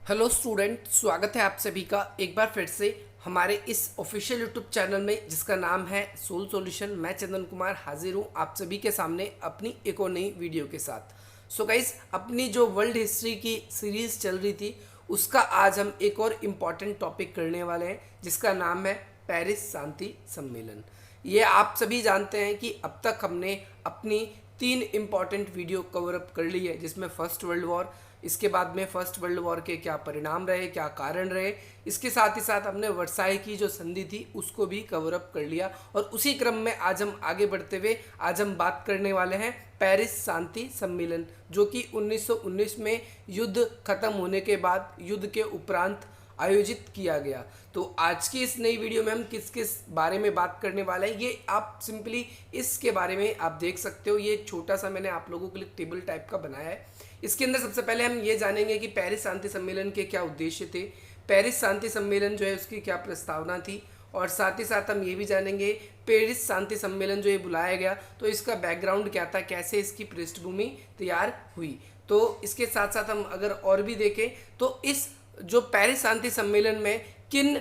Hello student, स्वागत है आप सभी का एक बार फिर से हमारे इस ऑफिशियल यूट्यूब चैनल में जिसका नाम है सोल सॉल्यूशन। मैं चंदन कुमार हाजिर हूँ आप सभी के सामने अपनी एक और नई वीडियो के साथ। सो गाइस, अपनी जो वर्ल्ड हिस्ट्री की सीरीज़ चल रही थी उसका आज हम एक और इम्पॉर्टेंट टॉपिक करने वाले हैं जिसका नाम है पेरिस शांति सम्मेलन। ये आप सभी जानते हैं कि अब तक हमने अपनी 3 इम्पॉर्टेंट वीडियो कवर अप कर ली है, जिसमें फर्स्ट वर्ल्ड वॉर, इसके बाद में फर्स्ट वर्ल्ड वॉर के क्या परिणाम रहे, क्या कारण रहे, इसके साथ ही साथ हमने वर्साई की जो संधि थी उसको भी कवर अप कर लिया। और उसी क्रम में आज हम आगे बढ़ते हुए आज हम बात करने वाले हैं पेरिस शांति सम्मेलन, जो कि 1919 में युद्ध खत्म होने के बाद युद्ध के उपरांत आयोजित किया गया। तो आज की इस नई वीडियो में हम किस किस बारे में बात करने वाले हैं ये आप सिंपली इसके बारे में आप देख सकते हो। ये एक छोटा सा मैंने आप लोगों के लिए टेबल टाइप का बनाया है। इसके अंदर सबसे पहले हम ये जानेंगे कि पेरिस शांति सम्मेलन के क्या उद्देश्य थे, पेरिस शांति सम्मेलन जो है उसकी क्या प्रस्तावना थी, और साथ ही साथ हम ये भी जानेंगे पेरिस शांति सम्मेलन जो ये बुलाया गया तो इसका बैकग्राउंड क्या था, कैसे इसकी पृष्ठभूमि तैयार हुई। तो इसके साथ साथ हम अगर और भी देखें तो इस जो पेरिस शांति सम्मेलन में किन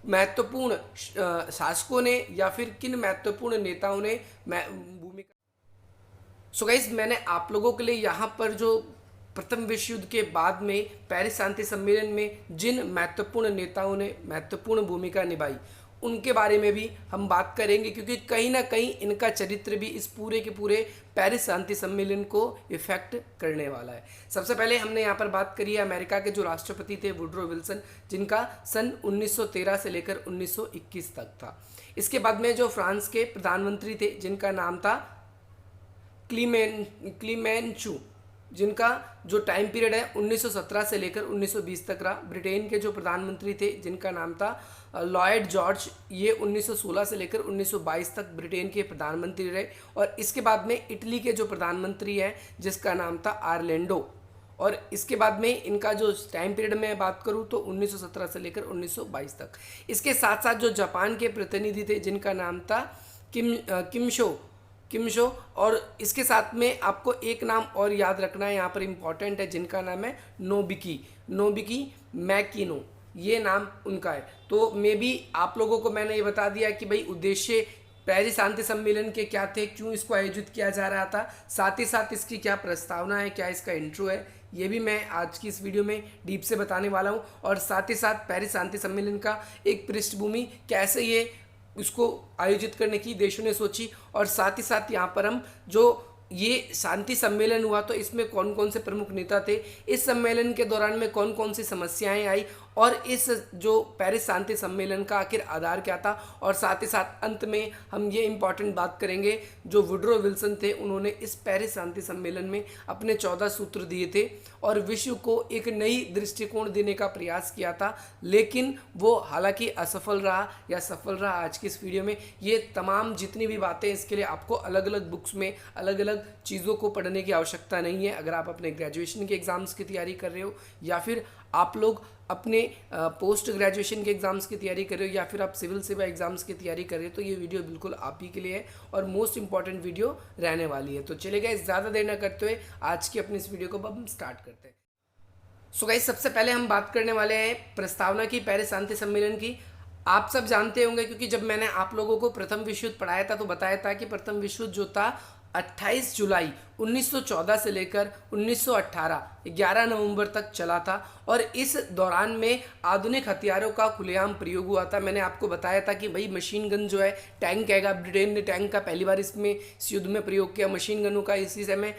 महत्वपूर्ण शासकों ने या फिर किन महत्वपूर्ण नेताओं ने भूमिका। सो गाइस, मैंने आप लोगों के लिए यहाँ पर जो प्रथम विश्व युद्ध के बाद में पेरिस शांति सम्मेलन में जिन महत्वपूर्ण नेताओं ने महत्वपूर्ण भूमिका निभाई उनके बारे में भी हम बात करेंगे, क्योंकि कहीं ना कहीं इनका चरित्र भी इस पूरे के पूरे पेरिस शांति सम्मेलन को इफेक्ट करने वाला है। सबसे पहले हमने यहाँ पर बात करी है अमेरिका के जो राष्ट्रपति थे वुडरो विल्सन, जिनका सन 1913 से लेकर 1921 तक था। इसके बाद में जो फ्रांस के प्रधानमंत्री थे जिनका नाम था क्लीमेंचू, जिनका जो टाइम पीरियड है 1917 से लेकर 1920 तक रहा। ब्रिटेन के जो प्रधानमंत्री थे जिनका नाम था लॉयड जॉर्ज, ये 1916 से लेकर 1922 तक ब्रिटेन के प्रधानमंत्री रहे। और इसके बाद में इटली के जो प्रधानमंत्री हैं जिसका नाम था आर्लेंडो, और इसके बाद में इनका जो टाइम पीरियड में बात करूं तो 1917 से लेकर 1922 तक। इसके साथ साथ जो जापान के प्रतिनिधि थे जिनका नाम था किमशो, और इसके साथ में आपको एक नाम और याद रखना है, यहाँ पर इम्पॉर्टेंट है, जिनका नाम है नोबिकी मैकिनो, ये नाम उनका है। तो मे बी आप लोगों को मैंने ये बता दिया कि भाई उद्देश्य पेरिस शांति सम्मेलन के क्या थे, क्यों इसको आयोजित किया जा रहा था, साथ ही साथ इसकी क्या प्रस्तावना है, क्या इसका इंट्रो है, ये भी मैं आज की इस वीडियो में डीप से बताने वाला हूँ। और साथ ही साथ पेरिस शांति सम्मेलन का एक पृष्ठभूमि, कैसे ये इसको आयोजित करने की देशों ने सोची, और साथ ही साथ यहाँ पर हम जो ये शांति सम्मेलन हुआ तो इसमें कौन कौन से प्रमुख नेता थे, इस सम्मेलन के दौरान में कौन कौन सी समस्याएं आई, और इस जो पेरिस शांति सम्मेलन का आखिर आधार क्या था, और साथ ही साथ अंत में हम ये इम्पॉर्टेंट बात करेंगे जो वुडरो विल्सन थे उन्होंने इस पेरिस शांति सम्मेलन में अपने 14 सूत्र दिए थे और विश्व को एक नई दृष्टिकोण देने का प्रयास किया था, लेकिन वो हालांकि असफल रहा या सफल रहा। आज की इस वीडियो में ये तमाम जितनी भी बातें, इसके लिए आपको अलग अलग बुक्स में अलग अलग चीज़ों को पढ़ने की आवश्यकता नहीं है। अगर आप अपने ग्रेजुएशन के एग्ज़ाम्स की तैयारी कर रहे हो या फिर आप लोग अपने पोस्ट ग्रेजुएशन के एग्ज़ाम्स की तैयारी कर रहे हो या फिर आप सिविल सेवा एग्ज़ाम्स की तैयारी कर रहे हो, तो ये वीडियो बिल्कुल आप ही के लिए है और मोस्ट इंपॉर्टेंट वीडियो रहने वाली है। तो चलिए गाइस, ज़्यादा देर न करते हुए आज की अपनी इस वीडियो को अब हम स्टार्ट करते हैं। सो गाइस, सबसे पहले हम बात करने वाले हैं प्रस्तावना की पेरिस शांति सम्मेलन की। आप सब जानते होंगे, क्योंकि जब मैंने आप लोगों को प्रथम विश्व युद्ध पढ़ाया था तो बताया था कि प्रथम विश्व युद्ध जो था 28 जुलाई 1914 से लेकर 1918 11 नवंबर तक चला था, और इस दौरान में आधुनिक हथियारों का खुलेआम प्रयोग हुआ था। मैंने आपको बताया था कि भाई मशीन गन जो है, टैंक हैगा, ब्रिटेन ने टैंक का पहली बार इसमें इस युद्ध में प्रयोग किया, मशीन गनों का इसी समय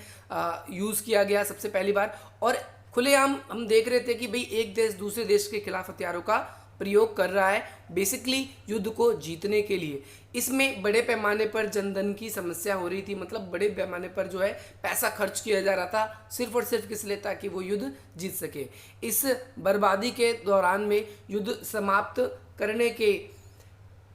यूज़ किया गया सबसे पहली बार। और खुलेआम हम देख रहे थे कि भाई एक देश दूसरे देश के खिलाफ हथियारों का प्रयोग कर रहा है, बेसिकली युद्ध को जीतने के लिए। इसमें बड़े पैमाने पर जनधन की समस्या हो रही थी, मतलब बड़े पैमाने पर जो है पैसा खर्च किया जा रहा था सिर्फ और सिर्फ किस लिए, ताकि वो युद्ध जीत सके। इस बर्बादी के दौरान में युद्ध समाप्त करने के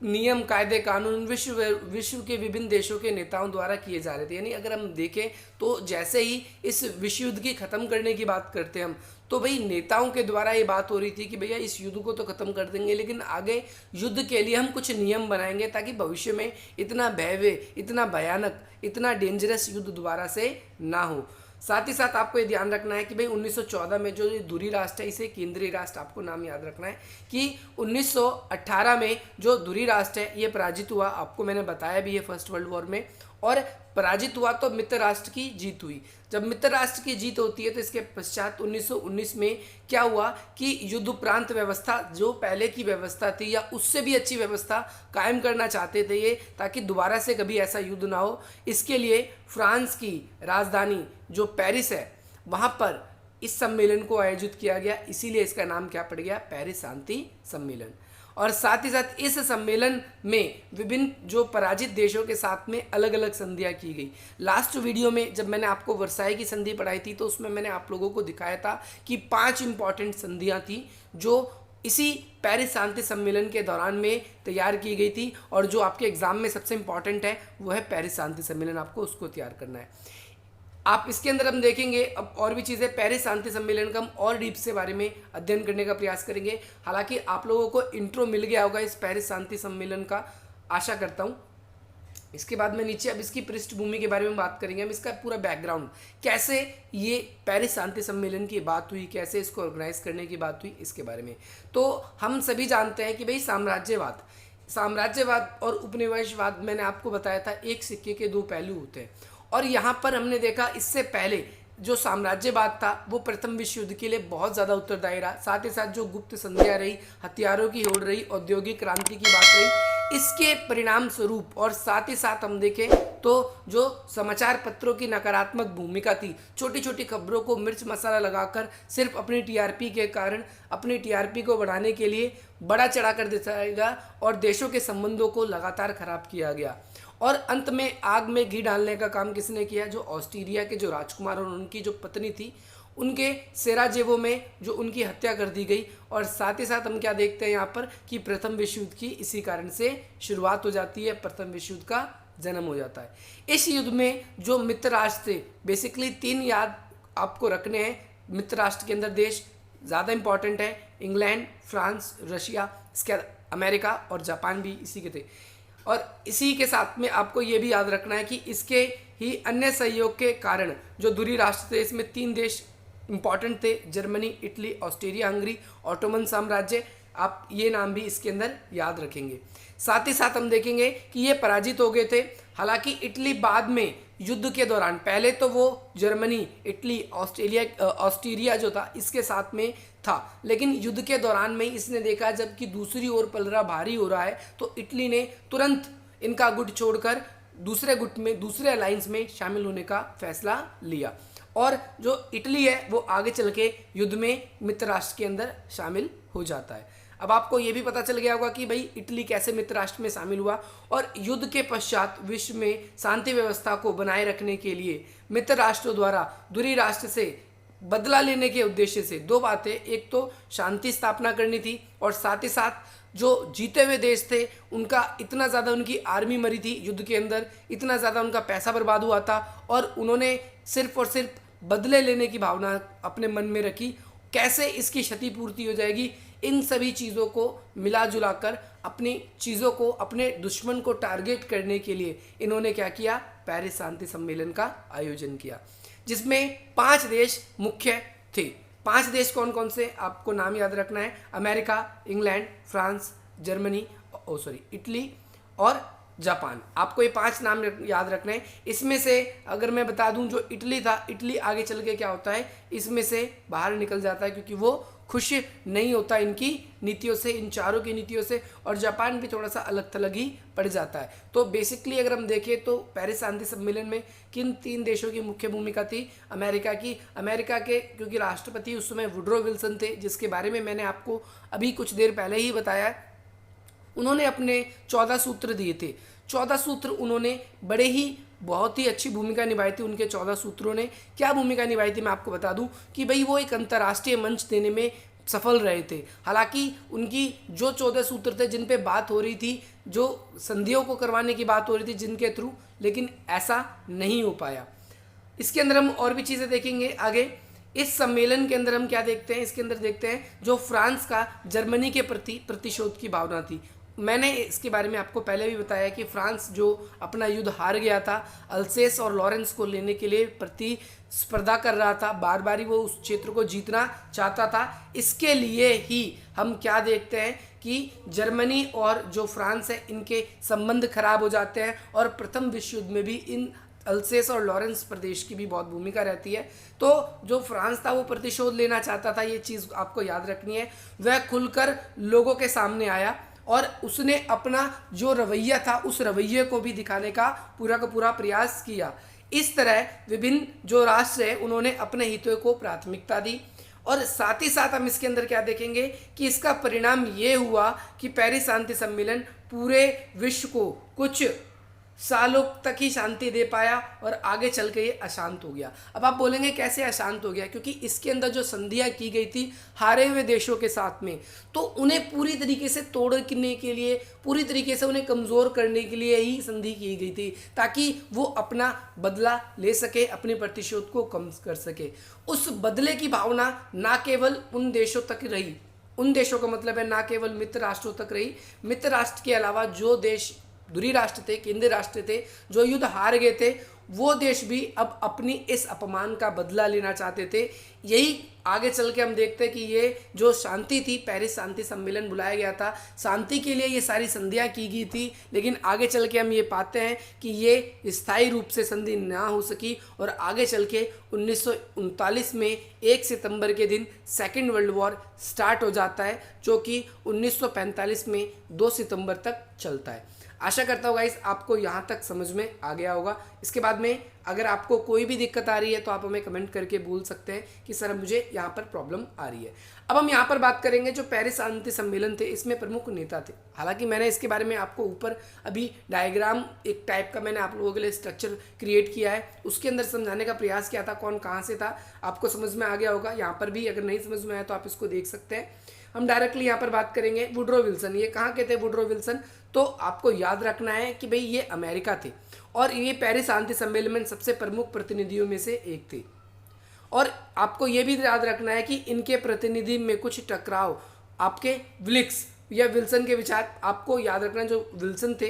नियम, कायदे, कानून विश्व के विभिन्न देशों के नेताओं द्वारा किए जा रहे थे। यानी अगर हम देखें तो जैसे ही इस विश्व युद्ध की ख़त्म करने की बात करते हैं हम, तो भाई नेताओं के द्वारा ये बात हो रही थी कि भैया इस युद्ध को तो ख़त्म कर देंगे, लेकिन आगे युद्ध के लिए हम कुछ नियम बनाएंगे ताकि भविष्य में इतना भयावह, इतना भयानक, इतना डेंजरस युद्ध दोबारा से ना हो। साथ ही साथ आपको ये ध्यान रखना है कि भाई 1914 में जो ये धुरी राष्ट्र है इसे केंद्रीय राष्ट्र आपको नाम याद रखना है कि 1918 में जो धुरी राष्ट्र है ये पराजित हुआ, आपको मैंने बताया भी है फर्स्ट वर्ल्ड वॉर में, और पराजित हुआ तो मित्र राष्ट्र की जीत हुई। जब मित्र राष्ट्र की जीत होती है तो इसके पश्चात 1919 में क्या हुआ कि युद्ध उपरांत व्यवस्था जो पहले की व्यवस्था थी या उससे भी अच्छी व्यवस्था कायम करना चाहते थे ये, ताकि दोबारा से कभी ऐसा युद्ध ना हो। इसके लिए फ्रांस की राजधानी जो पेरिस है वहाँ पर इस सम्मेलन को आयोजित किया गया, इसीलिए इसका नाम क्या पड़ गया, पेरिस शांति सम्मेलन। और साथ ही साथ इस सम्मेलन में विभिन्न जो पराजित देशों के साथ में अलग अलग संधियां की गई। लास्ट वीडियो में जब मैंने आपको वर्साई की संधि पढ़ाई थी तो उसमें मैंने आप लोगों को दिखाया था कि 5 इंपॉर्टेंट संधियां थी जो इसी पेरिस शांति सम्मेलन के दौरान में तैयार की गई थी, और जो आपके एग्जाम में सबसे इंपॉर्टेंट है वो है पेरिस शांति सम्मेलन, आपको उसको तैयार करना है। आप इसके अंदर हम देखेंगे अब और भी चीज़ें, पेरिस शांति सम्मेलन का हम और डीप से बारे में अध्ययन करने का प्रयास करेंगे। हालांकि आप लोगों को इंट्रो मिल गया होगा इस पेरिस शांति सम्मेलन का, आशा करता हूँ। इसके बाद में नीचे अब इसकी पृष्ठभूमि के बारे में बात करेंगे, हम इसका पूरा बैकग्राउंड, कैसे ये पेरिस शांति सम्मेलन की बात हुई, कैसे इसको ऑर्गेनाइज करने की बात हुई, इसके बारे में। तो हम सभी जानते हैं कि भाई साम्राज्यवाद और उपनिवेशवाद, मैंने आपको बताया था एक सिक्के के 2 पहलू होते हैं। और यहाँ पर हमने देखा इससे पहले जो साम्राज्यवाद था वो प्रथम विश्व युद्ध के लिए बहुत ज़्यादा उत्तरदायी रहा। साथ ही साथ जो गुप्त संधियाँ रही, हथियारों की होड़ रही, औद्योगिक क्रांति की बात रही, इसके परिणाम स्वरूप, और साथ ही साथ हम देखें तो जो समाचार पत्रों की नकारात्मक भूमिका थी, छोटी छोटी खबरों को मिर्च मसाला लगाकर सिर्फ अपनी टीआरपी के कारण, अपनी टीआरपी को बढ़ाने के लिए बड़ा चढ़ा कर दिखाया गया और देशों के संबंधों को लगातार खराब किया गया। और अंत में आग में घी डालने का काम किसने किया, जो ऑस्ट्रिया के जो राजकुमार और उनकी जो पत्नी थी उनके सेराजेवो में जो उनकी हत्या कर दी गई। और साथ ही साथ हम क्या देखते हैं यहाँ पर कि प्रथम विश्व युद्ध की इसी कारण से शुरुआत हो जाती है, प्रथम विश्व युद्ध का जन्म हो जाता है। इस युद्ध में जो मित्र राष्ट्र थे, बेसिकली 3 याद आपको रखने हैं मित्र राष्ट्र के अंदर देश, ज़्यादा इंपॉर्टेंट है, इंग्लैंड, फ्रांस, रशिया, इसके बाद अमेरिका और जापान भी इसी के थे। और इसी के साथ में आपको ये भी याद रखना है कि इसके ही अन्य सहयोग के कारण जो धुरी राष्ट्र थे इसमें 3 देश इंपॉर्टेंट थे, Germany, Italy, Austria Hungary, Ottoman साम्राज्य, आप ये नाम भी इसके अंदर याद रखेंगे। साथ ही साथ हम देखेंगे कि ये पराजित हो गए थे। हालांकि इटली बाद में युद्ध के दौरान, पहले तो वो जर्मनी, इटली, ऑस्ट्रिया जो था इसके साथ में था, लेकिन युद्ध के दौरान में इसने देखा जबकि दूसरी ओर पलड़ा भारी हो रहा है तो इटली ने तुरंत इनका गुट छोड़कर दूसरे गुट में, दूसरे अलायंस में शामिल होने का फैसला लिया। और जो इटली है वो आगे चल के युद्ध में मित्र राष्ट्र के अंदर शामिल हो जाता है। अब आपको ये भी पता चल गया होगा कि भाई इटली कैसे मित्र राष्ट्र में शामिल हुआ। और युद्ध के पश्चात विश्व में शांति व्यवस्था को बनाए रखने के लिए मित्र राष्ट्रों द्वारा धुरी राष्ट्र से बदला लेने के उद्देश्य से 2 बातें, एक तो शांति स्थापना करनी थी और साथ ही साथ जो जीते हुए देश थे उनका इतना ज़्यादा, उनकी आर्मी मरी थी युद्ध के अंदर, इतना ज़्यादा उनका पैसा बर्बाद हुआ था और उन्होंने सिर्फ और सिर्फ बदले लेने की भावना अपने मन में रखी। कैसे इसकी क्षतिपूर्ति हो जाएगी, इन सभी चीज़ों को मिला जुला कर अपनी चीज़ों को, अपने दुश्मन को टारगेट करने के लिए इन्होंने क्या किया, पेरिस शांति सम्मेलन का आयोजन किया, जिसमें 5 देश मुख्य थे। 5 देश कौन कौन से, आपको नाम याद रखना है, America, England, France, Germany, Italy और जापान। आपको ये 5 नाम याद रखने हैं। इसमें से अगर मैं बता दूं जो इटली था, इटली आगे चल के क्या होता है, इसमें से बाहर निकल जाता है क्योंकि वो खुश नहीं होता इनकी नीतियों से, इन चारों की नीतियों से। और जापान भी थोड़ा सा अलग थलग ही पड़ जाता है। तो बेसिकली अगर हम देखें तो पेरिस शांति सम्मेलन में किन 3 देशों की मुख्य भूमिका थी, अमेरिका की। अमेरिका के क्योंकि राष्ट्रपति उस समय वुडरो विल्सन थे, जिसके बारे में मैंने आपको अभी कुछ देर पहले ही बताया। उन्होंने अपने 14 सूत्र दिए थे। 14 सूत्र उन्होंने बड़े ही बहुत ही अच्छी भूमिका निभाई थी। उनके 14 सूत्रों ने क्या भूमिका निभाई थी, मैं आपको बता दूं कि भाई वो एक अंतर्राष्ट्रीय मंच देने में सफल रहे थे। हालांकि उनकी जो 14 सूत्र थे जिन पे बात हो रही थी, जो संधियों को करवाने की बात हो रही थी जिनके थ्रू, लेकिन ऐसा नहीं हो पाया। इसके अंदर हम और भी चीज़ें देखेंगे आगे। इस सम्मेलन के अंदर हम क्या देखते हैं, इसके अंदर देखते हैं जो फ्रांस का जर्मनी के प्रति प्रतिशोध की भावना थी। मैंने इसके बारे में आपको पहले भी बताया कि फ्रांस जो अपना युद्ध हार गया था, अल्सेस और लॉरेंस को लेने के लिए प्रतिस्पर्धा कर रहा था, बार बार ही वो उस क्षेत्र को जीतना चाहता था। इसके लिए ही हम क्या देखते हैं कि जर्मनी और जो फ्रांस है इनके संबंध खराब हो जाते हैं और प्रथम विश्व युद्ध में भी इन अल्सेस और लॉरेंस प्रदेश की भी बहुत भूमिका रहती है। तो जो फ्रांस था वो प्रतिशोध लेना चाहता था, ये चीज़ आपको याद रखनी है। वह खुलकर लोगों के सामने आया और उसने अपना जो रवैया था उस रवैये को भी दिखाने का पूरा प्रयास किया। इस तरह विभिन्न जो राष्ट्र है उन्होंने अपने हितों को प्राथमिकता दी और साथ ही साथ हम इसके अंदर क्या देखेंगे कि इसका परिणाम ये हुआ कि पेरिस शांति सम्मेलन पूरे विश्व को कुछ सालों तक ही शांति दे पाया और आगे चल के ये अशांत हो गया। अब आप बोलेंगे कैसे अशांत हो गया, क्योंकि इसके अंदर जो संधियां की गई थी हारे हुए देशों के साथ में, तो उन्हें पूरी तरीके से तोड़ने के लिए, पूरी तरीके से उन्हें कमज़ोर करने के लिए ही संधि की गई थी, ताकि वो अपना बदला ले सके, अपने प्रतिशोध को कम कर सके। उस बदले की भावना ना केवल उन देशों तक रही, उन देशों का मतलब है ना केवल मित्र राष्ट्रों तक रही, मित्र राष्ट्र के अलावा जो देश दूरी राष्ट्र थे, केंद्रीय राष्ट्र थे, जो युद्ध हार गए थे, वो देश भी अब अपनी इस अपमान का बदला लेना चाहते थे। यही आगे चल के हम देखते हैं कि ये जो शांति थी, पेरिस शांति सम्मेलन बुलाया गया था, शांति के लिए ये सारी संधियां की गई थी, लेकिन आगे चल के हम ये पाते हैं कि ये स्थायी रूप से संधि ना हो सकी और आगे चल के 1939 में 1 सितंबर के दिन सेकेंड वर्ल्ड वॉर स्टार्ट हो जाता है, जो कि 1945 में 2 सितंबर तक चलता है। आशा करता हूँ गाइस आपको यहाँ तक समझ में आ गया होगा। इसके बाद में अगर आपको कोई भी दिक्कत आ रही है तो आप हमें कमेंट करके बोल सकते हैं कि सर मुझे यहाँ पर प्रॉब्लम आ रही है। अब हम यहाँ पर बात करेंगे जो पेरिस शांति सम्मेलन थे, इसमें प्रमुख नेता थे। हालांकि मैंने इसके बारे में आपको ऊपर अभी डायग्राम एक टाइप का मैंने आप लोगों के लिए स्ट्रक्चर क्रिएट किया है, उसके अंदर समझाने का प्रयास किया था कौन कहाँ से था, आपको समझ में आ गया होगा। यहाँ पर भी अगर नहीं समझ में आया तो आप इसको देख सकते हैं। हम डायरेक्टली यहाँ पर बात करेंगे वुडरो विल्सन। ये कहाँ के थे वुडरो विल्सन? तो आपको याद रखना है कि भाई ये अमेरिका थे और ये पेरिस शांति सम्मेलन में सबसे प्रमुख प्रतिनिधियों में से एक थे। और आपको ये भी याद रखना है कि इनके प्रतिनिधि में कुछ टकराव आपके विलिक्स या विल्सन के विचार, आपको याद रखना जो विल्सन थे,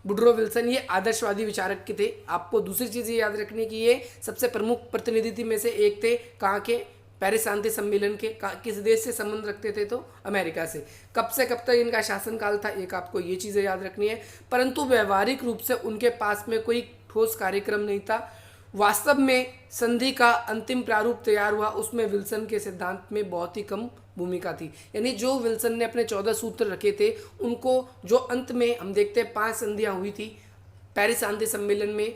वुडरो विल्सन, ये आदर्शवादी विचारक के थे। आपको दूसरी चीज़ ये याद रखनी कि ये सबसे प्रमुख प्रतिनिधि में से एक थे। कहाँ के? पेरिस शांति सम्मेलन के। किस देश से संबंध रखते थे? तो अमेरिका से। कब से कब तक इनका शासनकाल था, एक आपको ये चीज़ें याद रखनी है। परंतु व्यवहारिक रूप से उनके पास में कोई ठोस कार्यक्रम नहीं था। वास्तव में संधि का अंतिम प्रारूप तैयार हुआ, उसमें विल्सन के सिद्धांत में बहुत ही कम भूमिका थी। यानी जो विल्सन ने अपने 14 सूत्र रखे थे, उनको जो अंत में हम देखते हैं 5 संधियाँ हुई थी पेरिस शांति सम्मेलन में,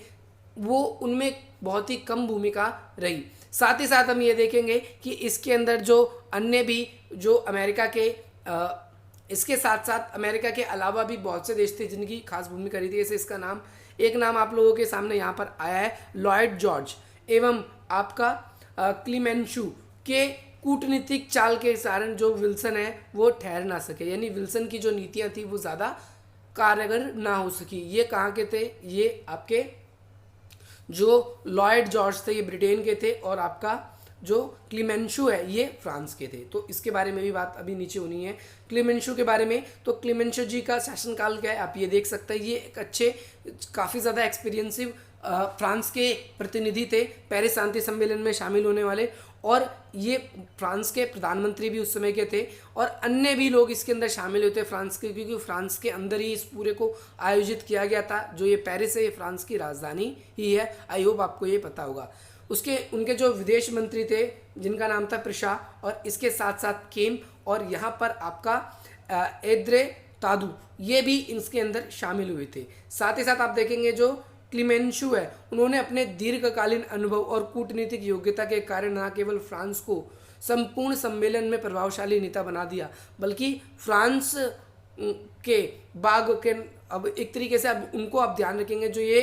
वो उनमें बहुत ही कम भूमिका रही। साथ ही साथ हम ये देखेंगे कि इसके अंदर जो अन्य भी जो अमेरिका के इसके साथ साथ अमेरिका के अलावा भी बहुत से देश थे जिनकी खास भूमिका रही थी। जैसे इसका नाम, एक नाम आप लोगों के सामने यहाँ पर आया है, लॉयड जॉर्ज एवं आपका क्लीमेंशू के कूटनीतिक चाल के कारण जो विल्सन है वो ठहर ना सके, यानी विल्सन की जो नीतियाँ थी वो ज़्यादा कारगर ना हो सकी। ये कहाँ के थे? ये आपके जो लॉयड जॉर्ज थे ये ब्रिटेन के थे और आपका जो क्लीमेंशू है ये फ्रांस के थे। तो इसके बारे में भी बात अभी नीचे होनी है क्लीमेंशू के बारे में। तो क्लीमेंशू जी का शासनकाल क्या है आप ये देख सकते हैं। ये एक अच्छे, काफ़ी ज़्यादा एक्सपीरियंसिव फ्रांस के प्रतिनिधि थे पेरिस शांति सम्मेलन में शामिल होने वाले, और ये फ्रांस के प्रधानमंत्री भी उस समय के थे और अन्य भी लोग इसके अंदर शामिल होते फ्रांस के, क्योंकि फ्रांस के अंदर ही इस पूरे को आयोजित किया गया था। जो ये पेरिस है ये फ्रांस की राजधानी ही है। आई होप आपको ये पता होगा। उनके जो विदेश मंत्री थे जिनका नाम था प्रिशा, और इसके साथ साथ केम, और यहाँ पर आपका एद्रे तादू, ये भी इसके अंदर शामिल हुए थे। साथ ही साथ आप देखेंगे जो क्लीमेंशू है, उन्होंने अपने दीर्घकालीन अनुभव और कूटनीतिक योग्यता के कारण न केवल फ्रांस को संपूर्ण सम्मेलन में प्रभावशाली नेता बना दिया, बल्कि फ्रांस के बाग के, अब एक तरीके से अब उनको आप ध्यान रखेंगे जो ये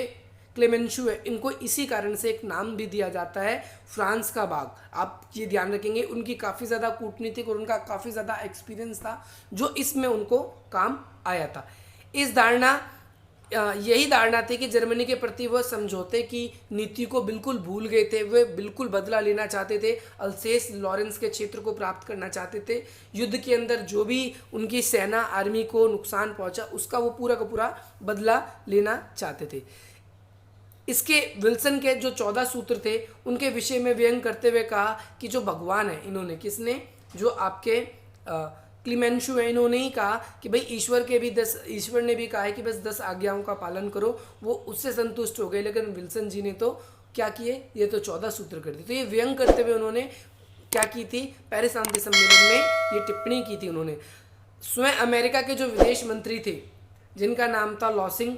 क्लेमेंशू है, इनको इसी कारण से एक नाम भी दिया जाता है फ्रांस का बाग। आप ये ध्यान रखेंगे, उनकी काफ़ी ज़्यादा कूटनीतिक और उनका काफ़ी ज़्यादा एक्सपीरियंस था जो इसमें उनको काम आया था। इस धारणा यही धारणा थी कि जर्मनी के प्रति वह समझौते की नीति को बिल्कुल भूल गए थे। वे बिल्कुल बदला लेना चाहते थे, अल्सेस लॉरेंस के क्षेत्र को प्राप्त करना चाहते थे। युद्ध के अंदर जो भी उनकी सेना आर्मी को नुकसान पहुंचा उसका वो पूरा का पूरा बदला लेना चाहते थे। इसके विल्सन के जो 14 सूत्र थे उनके विषय में व्यंग करते हुए कहा कि जो भगवान है, इन्होंने किसने, जो आपके क्लीमेंशु है, इन्होंने ही कहा कि भाई ईश्वर ने भी कहा है कि बस 10 आज्ञाओं का पालन करो, वो उससे संतुष्ट हो गए। लेकिन विल्सन जी ने तो क्या किए, ये तो 14 सूत्र कर दिए। तो ये व्यंग करते हुए उन्होंने क्या की थी, पेरिस शांति सम्मेलन में ये टिप्पणी की थी उन्होंने। स्वयं अमेरिका के जो विदेश मंत्री थे जिनका नाम था लॉसिंग,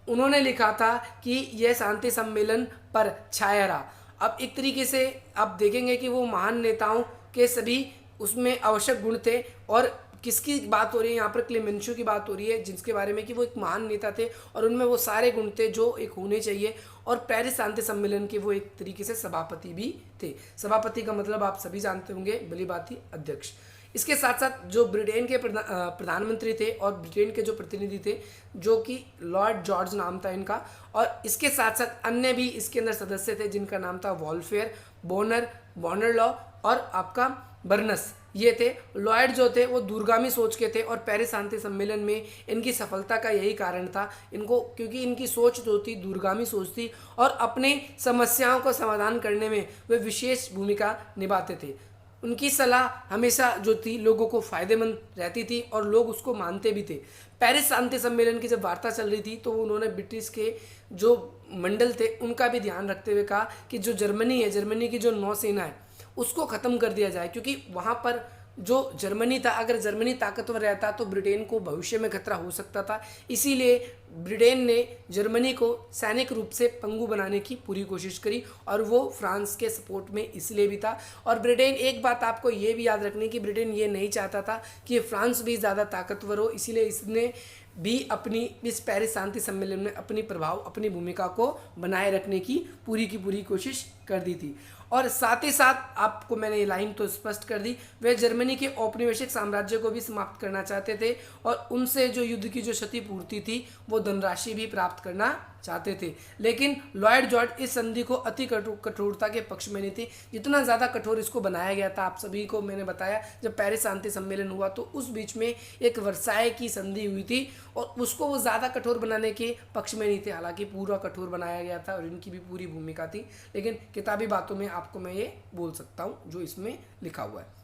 उन्होंने लिखा था कि यह शांति सम्मेलन पर छाया रहा। अब एक तरीके से आप देखेंगे कि वो महान नेताओं के सभी उसमें आवश्यक गुण थे। और किसकी बात हो रही है यहाँ पर, क्लेमेंशो की बात हो रही है, जिसके बारे में कि वो एक महान नेता थे और उनमें वो सारे गुण थे जो एक होने चाहिए। और पेरिस शांति सम्मेलन के वो एक तरीके से सभापति भी थे। सभापति का मतलब आप सभी जानते होंगे, भली बात अध्यक्ष। इसके साथ साथ जो ब्रिटेन के प्रधानमंत्री थे और ब्रिटेन के जो प्रतिनिधि थे जो कि लॉर्ड जॉर्ज नाम था इनका, और इसके साथ साथ अन्य भी इसके अंदर सदस्य थे जिनका नाम था वॉल्फेयर, बॉनर लॉ और आपका बर्नस, ये थे। लॉयड जो थे वो दूरगामी सोच के थे और पेरिस शांति सम्मेलन में इनकी सफलता का यही कारण था इनको, क्योंकि इनकी सोच जो थी दूरगामी सोच थी और अपने समस्याओं का समाधान करने में वे विशेष भूमिका निभाते थे। उनकी सलाह हमेशा जो थी लोगों को फायदेमंद रहती थी और लोग उसको मानते भी थे। पेरिस शांति सम्मेलन की जब वार्ता चल रही थी तो उन्होंने ब्रिटिश के जो मंडल थे उनका भी ध्यान रखते हुए कहा कि जो जर्मनी है, जर्मनी की जो नौसेना है उसको ख़त्म कर दिया जाए, क्योंकि वहाँ पर जो जर्मनी था, अगर जर्मनी ताकतवर रहता तो ब्रिटेन को भविष्य में खतरा हो सकता था। इसीलिए ब्रिटेन ने जर्मनी को सैनिक रूप से पंगु बनाने की पूरी कोशिश करी और वो फ्रांस के सपोर्ट में इसलिए भी था। और ब्रिटेन, एक बात आपको ये भी याद रखनी कि ब्रिटेन ये नहीं चाहता था कि फ्रांस भी ज़्यादा ताकतवर हो, इसीलिए इसने भी अपनी इस पेरिस शांति सम्मेलन में अपनी प्रभाव, अपनी भूमिका को बनाए रखने की पूरी कोशिश कर दी थी। और साथ ही साथ आपको मैंने ये लाइन तो स्पष्ट कर दी, वे जर्मनी के औपनिवेशिक साम्राज्य को भी समाप्त करना चाहते थे और उनसे जो युद्ध की जो क्षतिपूर्ति थी वो धनराशि भी प्राप्त करना चाहते थे। लेकिन लॉयड जॉर्ज इस संधि को अति कठोरता के पक्ष में नहीं थे। जितना ज़्यादा कठोर इसको बनाया गया था, आप सभी को मैंने बताया, जब पेरिस शांति सम्मेलन हुआ तो उस बीच में एक वर्साय की संधि हुई थी और उसको वो ज़्यादा कठोर बनाने के पक्ष में नहीं थे। हालांकि पूरा कठोर बनाया गया था और इनकी भी पूरी भूमिका थी, लेकिन किताबी बातों में आपको मैं ये बोल सकता हूँ जो इसमें लिखा हुआ है।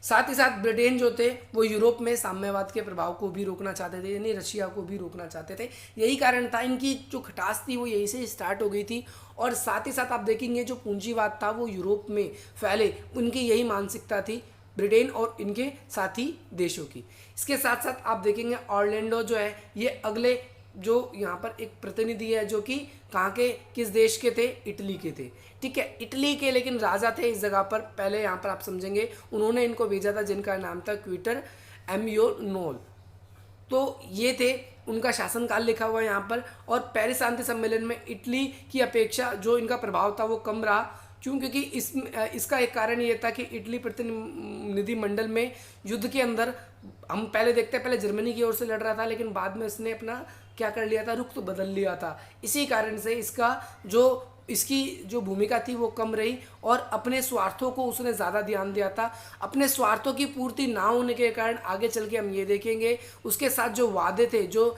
साथ ही साथ ब्रिटेन जो थे वो यूरोप में साम्यवाद के प्रभाव को भी रोकना चाहते थे, यानी रशिया को भी रोकना चाहते थे। यही कारण था, इनकी जो खटास थी वो यहीं से स्टार्ट हो गई थी। और साथ ही साथ आप देखेंगे जो पूंजीवाद था वो यूरोप में फैले, उनकी यही मानसिकता थी ब्रिटेन और इनके साथी देशों की। इसके साथ साथ आप देखेंगे ऑरलैंडो जो है ये अगले जो यहाँ पर एक प्रतिनिधि है जो कि कहाँ के, किस देश के थे, इटली के थे। ठीक है, इटली के लेकिन राजा थे इस जगह पर। पहले यहाँ पर आप समझेंगे उन्होंने इनको भेजा था जिनका नाम था क्विटर एम्योनोल। तो ये थे, उनका शासनकाल लिखा हुआ है यहाँ पर। और पेरिस शांति सम्मेलन में इटली की अपेक्षा जो इनका प्रभाव था वो कम रहा। क्यों? क्योंकि इसका एक कारण ये था कि इटली प्रतिनिधि मंडल में युद्ध के अंदर हम पहले देखते हैं, पहले जर्मनी की ओर से लड़ रहा था लेकिन बाद में इसने अपना क्या कर लिया था, रुख तो बदल लिया था। इसी कारण से इसकी जो भूमिका थी वो कम रही और अपने स्वार्थों को उसने ज़्यादा ध्यान दिया था। अपने स्वार्थों की पूर्ति ना होने के कारण आगे चल के हम ये देखेंगे उसके साथ जो वादे थे, जो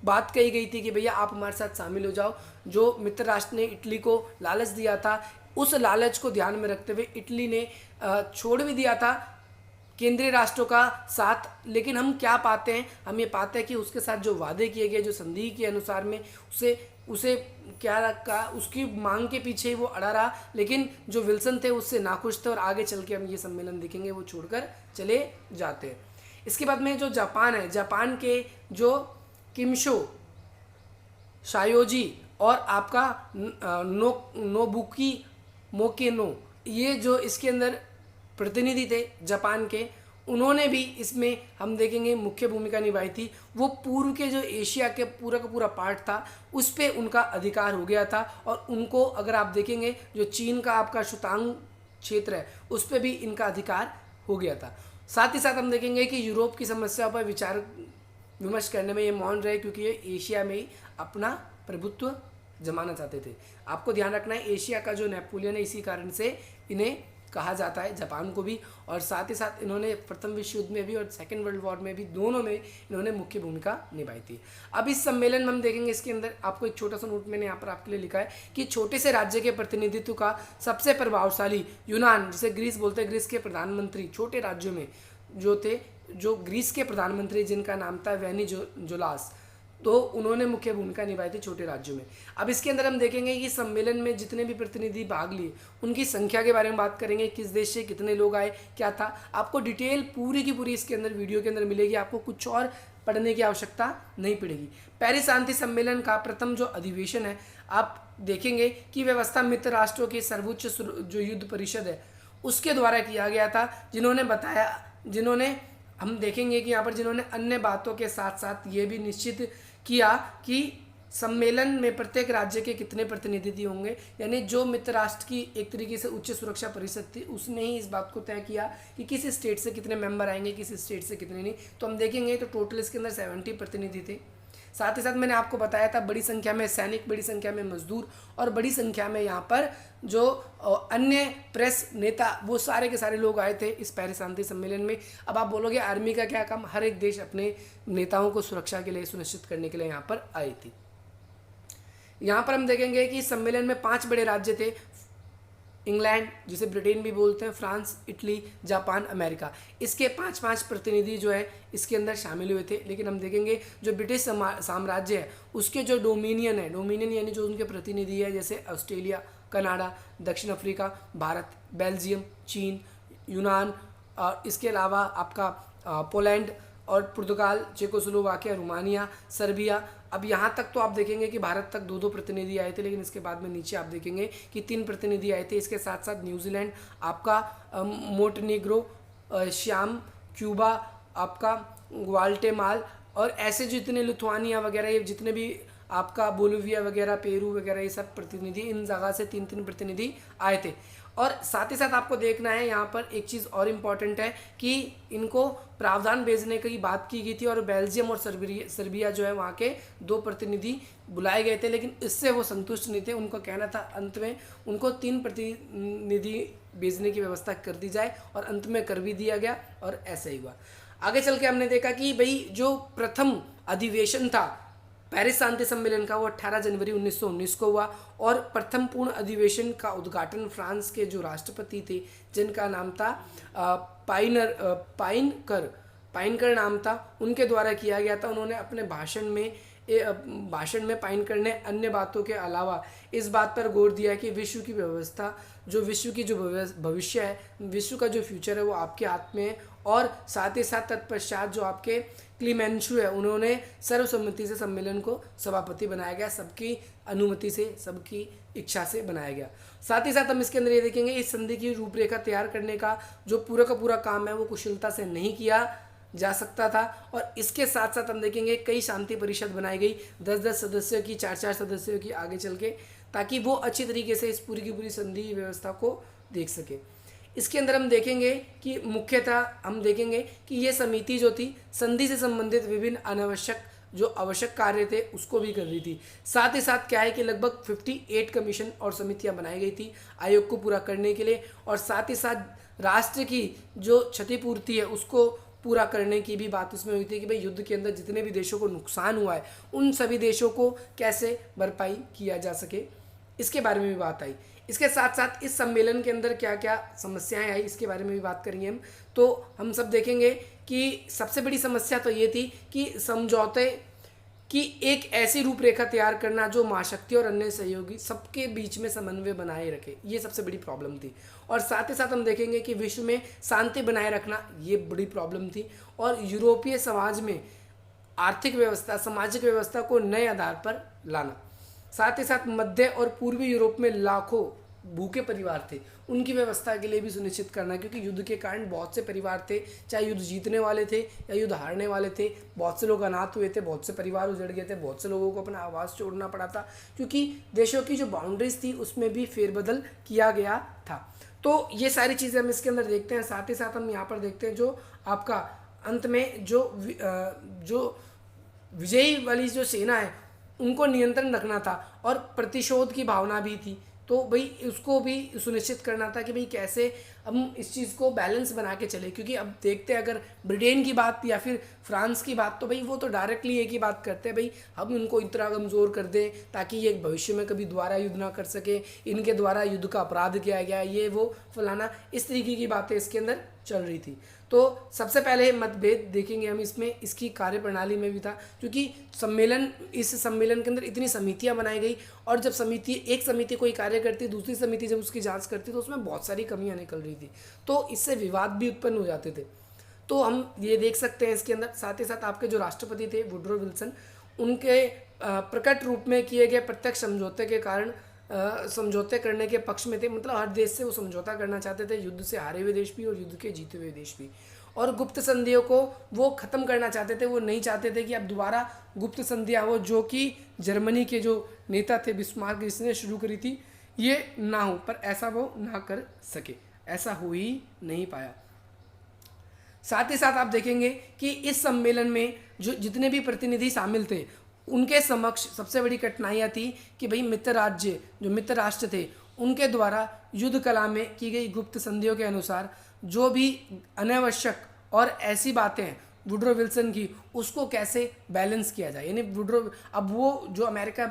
बात कही गई थी कि भैया आप हमारे साथ शामिल हो जाओ, जो मित्र राष्ट्र ने इटली को लालच दिया था, उस लालच को ध्यान में रखते हुए इटली ने छोड़ भी दिया था केंद्रीय राष्ट्रों का साथ। लेकिन हम क्या पाते हैं, हम ये पाते हैं कि उसके साथ जो वादे किए गए, जो संधि के अनुसार में उसे क्या रखा, उसकी मांग के पीछे वो अड़ा रहा। लेकिन जो विल्सन थे उससे नाखुश थे और आगे चल के हम ये सम्मेलन देखेंगे वो छोड़कर चले जाते हैं। इसके बाद में जो जापान है, जापान के जो किमशो शायोजी और आपका नोबुकी मोकेनो, ये जो इसके अंदर प्रतिनिधि थे जापान के, उन्होंने भी इसमें हम देखेंगे मुख्य भूमिका निभाई थी। वो पूर्व के जो एशिया के पूरा का पूरा पार्ट था उस पे उनका अधिकार हो गया था और उनको अगर आप देखेंगे जो चीन का आपका शुतांग क्षेत्र है उस पे भी इनका अधिकार हो गया था। साथ ही साथ हम देखेंगे कि यूरोप की समस्या पर विचार विमर्श करने में ये मौन रहे, क्योंकि ये एशिया में ही अपना प्रभुत्व जमाना चाहते थे। आपको ध्यान रखना है, एशिया का जो नेपोलियन है, इसी कारण से इन्हें कहा जाता है, जापान को भी। और साथ ही साथ इन्होंने प्रथम विश्व युद्ध में भी और सेकेंड वर्ल्ड वॉर में भी, दोनों में इन्होंने मुख्य भूमिका निभाई थी। अब इस सम्मेलन में हम देखेंगे, इसके अंदर आपको एक छोटा सा नोट मैंने यहाँ पर आपके लिए लिखा है कि छोटे से राज्य के प्रतिनिधित्व का सबसे प्रभावशाली यूनान, जिसे ग्रीस बोलते हैं, ग्रीस के प्रधानमंत्री छोटे राज्यों में जो थे, जो ग्रीस के प्रधानमंत्री जिनका नाम था वेनिजुलास, तो उन्होंने मुख्य भूमिका निभाई थी छोटे राज्यों में। अब इसके अंदर हम देखेंगे कि सम्मेलन में जितने भी प्रतिनिधि भाग लिए उनकी संख्या के बारे में बात करेंगे, किस देश से कितने लोग आए, क्या था। आपको डिटेल पूरी की पूरी इसके अंदर वीडियो के अंदर मिलेगी, आपको कुछ और पढ़ने की आवश्यकता नहीं पड़ेगी। पेरिस शांति सम्मेलन का प्रथम जो अधिवेशन है, आप देखेंगे कि व्यवस्था मित्र राष्ट्रों की सर्वोच्च जो युद्ध परिषद है उसके द्वारा किया गया था, जिन्होंने हम देखेंगे कि यहाँ पर जिन्होंने अन्य बातों के साथ साथ ये भी निश्चित किया कि सम्मेलन में प्रत्येक राज्य के कितने प्रतिनिधि होंगे, यानी जो मित्र राष्ट्र की एक तरीके से उच्च सुरक्षा परिषद थी उसने ही इस बात को तय किया कि किस स्टेट से कितने मेंबर आएंगे, किस स्टेट से कितने नहीं। तो हम देखेंगे तो टोटल इसके अंदर 70 प्रतिनिधि थे। साथ ही साथ मैंने आपको बताया था बड़ी संख्या में सैनिक, बड़ी संख्या में मजदूर और बड़ी संख्या में यहाँ पर जो अन्य प्रेस नेता, वो सारे के सारे लोग आए थे इस पेरिस शांति सम्मेलन में। अब आप बोलोगे आर्मी का क्या काम, हर एक देश अपने नेताओं को सुरक्षा के लिए सुनिश्चित करने के लिए यहाँ पर आई थी। यहाँ पर हम देखेंगे कि इस सम्मेलन में 5 बड़े राज्य थे, इंग्लैंड जिसे ब्रिटेन भी बोलते हैं, फ्रांस, इटली, जापान, अमेरिका। इसके 5-5 प्रतिनिधि जो है इसके अंदर शामिल हुए थे। लेकिन हम देखेंगे जो ब्रिटिश साम्राज्य है उसके जो डोमिनियन है, डोमिनियन यानी जो उनके प्रतिनिधि है, जैसे ऑस्ट्रेलिया, कनाडा, दक्षिण अफ्रीका, भारत, बेल्जियम, चीन, यूनान, और इसके अलावा आपका पोलैंड और पुर्तगाल, चेकोस्लोवाकिया, रोमानिया, सर्बिया। अब यहाँ तक तो आप देखेंगे कि भारत तक 2-2 प्रतिनिधि आए थे, लेकिन इसके बाद में नीचे आप देखेंगे कि 3 प्रतिनिधि आए थे। इसके साथ साथ न्यूजीलैंड, आपका मोंटेनेग्रो, श्याम, क्यूबा, आपका ग्वाटेमाला और ऐसे जितने लिथुआनिया वगैरह, ये जितने भी आपका बोलिविया वगैरह, पेरू वगैरह, ये सब प्रतिनिधि, इन जगह से 3-3 प्रतिनिधि आए थे। और साथ ही साथ आपको देखना है यहाँ पर एक चीज़ और इम्पॉर्टेंट है कि इनको प्रावधान भेजने की बात की गई थी और बेल्जियम और सर्बिया जो है वहाँ के 2 प्रतिनिधि बुलाए गए थे, लेकिन इससे वो संतुष्ट नहीं थे। उनका कहना था अंत में उनको 3 प्रतिनिधि भेजने की व्यवस्था कर दी जाए, और अंत में कर भी दिया गया और ऐसा ही हुआ। आगे चल के हमने देखा कि भाई जो प्रथम अधिवेशन था पेरिस शांति सम्मेलन का, वो 18 जनवरी 1919 को हुआ, और प्रथम पूर्ण अधिवेशन का उद्घाटन फ्रांस के जो राष्ट्रपति थे जिनका नाम था पाइनकर नाम था, उनके द्वारा किया गया था। उन्होंने अपने भाषण में पाइनकर ने अन्य बातों के अलावा इस बात पर गौर दिया कि विश्व की व्यवस्था, जो विश्व की जो भविष्य है, विश्व का जो फ्यूचर है वो आपके हाथ में है। और साथ ही साथ तत्पश्चात जो आपके क्लीमेंशु है, उन्होंने सर्वसम्मति से सम्मेलन को सभापति बनाया गया, सबकी अनुमति से, सबकी इच्छा से बनाया गया। साथ ही साथ हम इसके अंदर ये देखेंगे इस संधि की रूपरेखा तैयार करने का जो पूरा का पूरा काम है वो कुशलता से नहीं किया जा सकता था। और इसके साथ साथ हम देखेंगे कई शांति परिषद बनाई गई, 10-10 सदस्यों की, 4-4 सदस्यों की आगे चल के, ताकि वो अच्छी तरीके से इस पूरी की पूरी संधि व्यवस्था को देख सके। इसके अंदर हम देखेंगे कि मुख्यतः हम देखेंगे कि ये समिति जो थी संधि से संबंधित विभिन्न अनावश्यक जो आवश्यक कार्य थे उसको भी कर रही थी। साथ ही साथ क्या है कि लगभग 58 कमीशन और समितियां बनाई गई थी आयोग को पूरा करने के लिए, और साथ ही साथ राष्ट्र की जो क्षतिपूर्ति है उसको पूरा करने की भी बात उसमें हुई थी कि भाई युद्ध के अंदर जितने भी देशों को नुकसान हुआ है उन सभी देशों को कैसे भरपाई किया जा सके, इसके बारे में भी बात आई। इसके साथ साथ इस सम्मेलन के अंदर क्या क्या समस्याएं आई इसके बारे में भी बात करेंगे हम। तो हम सब देखेंगे कि सबसे बड़ी समस्या तो ये थी कि समझौते की एक ऐसी रूपरेखा तैयार करना जो महाशक्ति और अन्य सहयोगी सबके बीच में समन्वय बनाए रखे, ये सबसे बड़ी प्रॉब्लम थी। और साथ ही साथ हम देखेंगे कि विश्व में शांति बनाए रखना ये बड़ी प्रॉब्लम थी, और यूरोपीय समाज में आर्थिक व्यवस्था, सामाजिक व्यवस्था को नए आधार पर लाना। साथ ही साथ मध्य और पूर्वी यूरोप में लाखों भूखे परिवार थे, उनकी व्यवस्था के लिए भी सुनिश्चित करना, क्योंकि युद्ध के कारण बहुत से परिवार थे, चाहे युद्ध जीतने वाले थे या युद्ध हारने वाले थे, बहुत से लोग अनाथ हुए थे, बहुत से परिवार उजड़ गए थे, बहुत से लोगों को अपना आवास छोड़ना पड़ा था, क्योंकि देशों की जो बाउंड्रीज थी उसमें भी फेरबदल किया गया था। तो ये सारी चीज़ें हम इसके अंदर देखते हैं। साथ ही साथ हम यहाँ पर देखते हैं जो आपका अंत में जो विजयी वाली जो सेना है उनको नियंत्रण रखना था और प्रतिशोध की भावना भी थी। तो भाई उसको भी सुनिश्चित करना था कि भाई कैसे हम इस चीज़ को बैलेंस बना के चले, क्योंकि अब देखते हैं अगर ब्रिटेन की बात या फिर फ्रांस की बात, तो भाई वो तो डायरेक्टली एक ही बात करते हैं, भाई हम इनको इतना कमज़ोर कर दें ताकि ये भविष्य में कभी दोबारा युद्ध ना कर सके, इनके द्वारा युद्ध का अपराध किया गया, ये वो फलाना, इस तरीके की बातें इसके अंदर चल रही थी। तो सबसे पहले मतभेद देखेंगे हम इसमें, इसकी कार्यप्रणाली में भी था, क्योंकि इस सम्मेलन के अंदर इतनी समितियां बनाई गई और जब एक समिति कोई कार्य करती, दूसरी समिति जब उसकी जांच करती, तो उसमें बहुत सारी कमियां निकल रही थी, तो इससे विवाद भी उत्पन्न हो जाते थे। तो हम ये देख सकते हैं इसके अंदर। साथ ही साथ आपके जो राष्ट्रपति थे वुडरो विल्सन, उनके प्रकट रूप में किए गए प्रत्यक्ष समझौते के कारण समझौते करने के पक्ष में थे, मतलब हर देश से वो समझौता करना चाहते थे, युद्ध से हारे हुए देश भी और युद्ध के जीते हुए देश भी। और गुप्त संधियों को वो ख़त्म करना चाहते थे, वो नहीं चाहते थे कि अब दोबारा गुप्त संधियाँ हो, जो कि जर्मनी के जो नेता थे बिस्मार्क, जिसने शुरू करी थी, ये ना हो, पर ऐसा वो ना कर सके, ऐसा हो ही नहीं पाया। साथ ही साथ आप देखेंगे कि इस सम्मेलन में जो जितने भी प्रतिनिधि शामिल थे, उनके समक्ष सबसे बड़ी कठिनाइयाँ थी कि भाई मित्र राष्ट्र थे, उनके द्वारा युद्ध कला में की गई गुप्त संधियों के अनुसार जो भी अनावश्यक और ऐसी बातें हैं वुडरो विल्सन की, उसको कैसे बैलेंस किया जाए। यानी अब वो जो अमेरिका,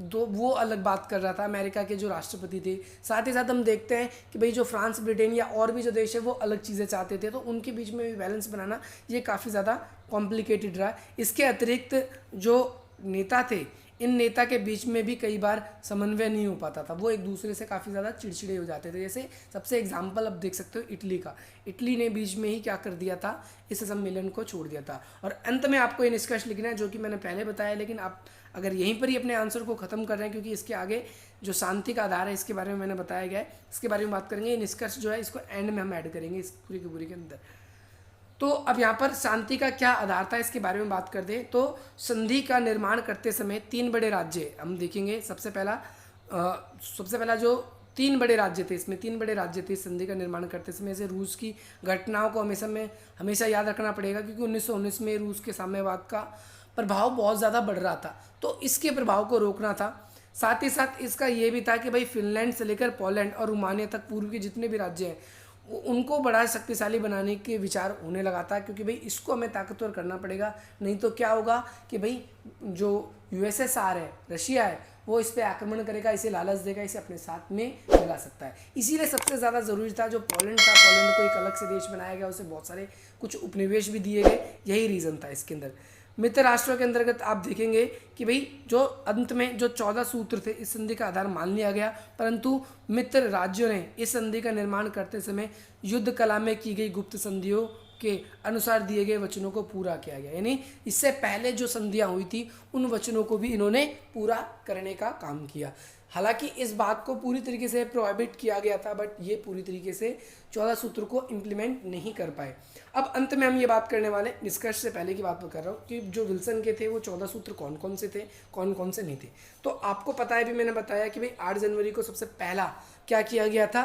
तो वो अलग बात कर रहा था, अमेरिका के जो राष्ट्रपति थे। साथ ही साथ हम देखते हैं कि भाई जो फ्रांस, ब्रिटेन या और भी जो देश है वो अलग चीज़ें चाहते थे, तो उनके बीच में भी बैलेंस बनाना ये काफ़ी ज़्यादा कॉम्प्लिकेटेड रहा। इसके अतिरिक्त जो नेता थे, इन नेता के बीच में भी कई बार समन्वय नहीं हो पाता था, वो एक दूसरे से काफ़ी ज़्यादा चिड़चिड़े हो जाते थे। जैसे सबसे एग्जाम्पल अब देख सकते हो इटली का, इटली ने बीच में ही क्या कर दिया था, इस सम्मेलन को छोड़ दिया था। और अंत में आपको ये निष्कर्ष लिखना है, जो कि मैंने पहले बताया, लेकिन आप अगर यहीं पर ही अपने आंसर को ख़त्म कर रहे हैं, क्योंकि इसके आगे जो शांति का आधार है इसके बारे में मैंने बताया गया है, इसके बारे में बात करेंगे। ये निष्कर्ष जो है इसको एंड में हम ऐड करेंगे इस पूरी की पूरी के अंदर। तो अब यहाँ पर शांति का क्या आधार था, इसके बारे में बात कर दें तो संधि का निर्माण करते समय 3 बड़े राज्य हम देखेंगे। सबसे पहला जो 3 बड़े राज्य थे, इसमें 3 बड़े राज्य थे संधि का निर्माण करते समय। जैसे रूस की घटनाओं को हमेशा याद रखना पड़ेगा, क्योंकि 1919 में रूस के साम्यवाद का प्रभाव बहुत ज़्यादा बढ़ रहा था, तो इसके प्रभाव को रोकना था। साथ ही साथ इसका ये भी था कि भाई फिनलैंड से लेकर पोलैंड और रोमानिया तक पूर्व के जितने भी राज्य हैं उनको बड़ा शक्तिशाली बनाने के विचार होने लगा था, क्योंकि भाई इसको हमें ताकतवर करना पड़ेगा, नहीं तो क्या होगा कि भाई जो यूएसएसआर है, रशिया है, वो इस पर आक्रमण करेगा, इसे लालच देगा, इसे अपने साथ में मिला सकता है। इसीलिए सबसे ज़्यादा ज़रूरी था जो पोलैंड था, पोलैंड को एक अलग से देश बनाया गया, उसे बहुत सारे कुछ उपनिवेश भी दिए गए, यही रीज़न था इसके अंदर। मित्र राष्ट्रों के अंतर्गत आप देखेंगे कि भाई जो अंत में जो 14 सूत्र थे इस संधि का आधार मान लिया गया, परंतु मित्र राज्यों ने इस संधि का निर्माण करते समय युद्ध कला में की गई गुप्त संधियों के अनुसार दिए गए वचनों को पूरा किया गया। यानी इससे पहले जो संधियां हुई थी उन वचनों को भी इन्होंने पूरा करने का काम किया। हालांकि इस बात को पूरी तरीके से प्रोहिबिट किया गया था, बट ये पूरी तरीके से 14 सूत्र को इम्प्लीमेंट नहीं कर पाए। अब अंत में हम ये बात करने वाले, निष्कर्ष से पहले की बात कर रहा हूँ कि जो विल्सन के थे वो 14 सूत्र कौन कौन से थे, कौन कौन से नहीं थे। तो आपको पता है, भी मैंने बताया कि भाई 8 जनवरी को सबसे पहला क्या किया गया था,